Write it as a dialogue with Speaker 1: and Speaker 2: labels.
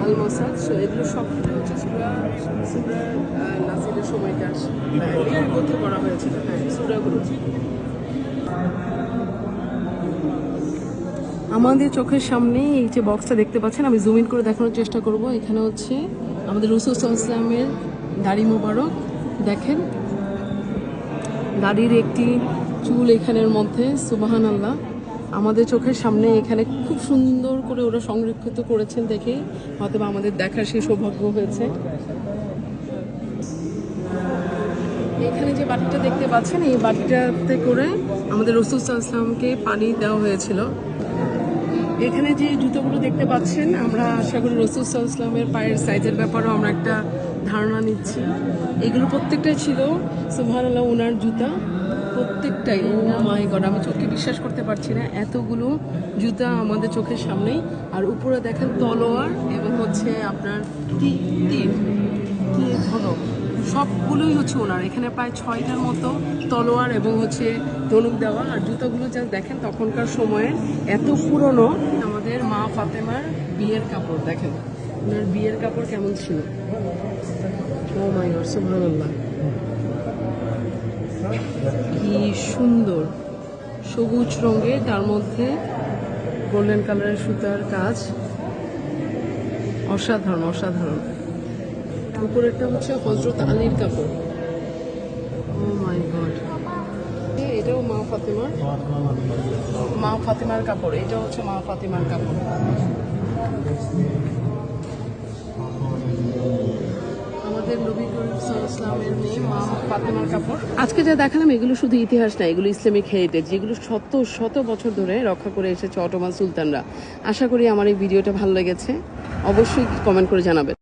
Speaker 1: আল মাসাদ। So এগুলো সব কিছু হচ্ছে সূরা নাজিলের সময়কার লিপিবদ্ধ করা হয়েছিল। হ্যাঁ, সূরাগুলো আমাদের চোখের সামনে এই যে বক্সটা দেখতে পাচ্ছেন, আমি জুম ইন করে দেখানোর চেষ্টা করব। এখানে হচ্ছে আমাদের রাসূল সাল্লাল্লাহু আলাইহি ওয়াসাল্লামের দাড়ি মোবারক দেখেন, দাড়ির একটি চুল এখানের মধ্যে, সুবহানাল্লাহ। আমাদের চোখের সামনে এখানে খুব সুন্দর করে ওরা সংরক্ষিত করেছেন দেখে হয়তো আমাদের দেখার সেই সৌভাগ্য হয়েছে। এখানে যে বাটিটা দেখতে পাচ্ছেন, এই বাটিটাতে করে আমাদের রাসূল সাল্লাল্লাহু আলাইহি ওয়াসাল্লামকে পানি দেওয়া হয়েছিল। এখানে যে জুতোগুলো দেখতে পাচ্ছেন, আমরা আশা করি রাসূল সাল্লাল্লাহু আলাইহি ওয়াসাল্লামের পায়ের সাইজের ব্যাপারেও আমরা একটা ধারণা নিচ্ছি। এগুলো প্রত্যেকটাই ছিল সুবহানাল্লাহ ওনার জুতা, প্রত্যেকটাই। ও মাই গড, আমি চোখে বিশ্বাস করতে পারছি না, এতগুলো জুতা আমাদের চোখের সামনেই। আর উপরে দেখেন তলোয়ার এবং হচ্ছে আপনার তীর ধনুক, সবগুলোই হচ্ছে ওনার। এখানে প্রায় 6টার মতো তলোয়ার এবং হচ্ছে ধনুক দেওয়া। আর জুতোগুলো যা দেখেন তখনকার সময়ে এত পুরনো। আমাদের মা ফাতেমার বিয়ের কাপড় দেখেন, ওনার বিয়ের কাপড় কেমন ছিল। ও মাই গড, সুবহানাল্লাহ, কি সুন্দর সবুজ রঙের, তার মধ্যে গোল্ডেন কালারের সুতার কাজ, অসাধারণ অসাধারণ। উপরেরটা হচ্ছে হযরত আলীর কাপড়। ও মাই গড, এটাও মা ফাতেমার কাপড়, এটা হচ্ছে মা ফাতেমার কাপড়। আমাদের নবী করিম সাল্লাল্লাহু আলাইহি ওয়াসাল্লামের মেয়ে মা ফাতেমার কাপড়। আজকে যা দেখালাম এগুলো শুধু ইতিহাস না, এগুলো ইসলামিক হেরিটেজ, যেগুলো শত শত বছর ধরে রক্ষা করে এসেছে অটোমান সুলতানরা। আশা করি আমার এই ভিডিওটা ভালো লেগেছে, অবশ্যই কমেন্ট করে জানাবেন।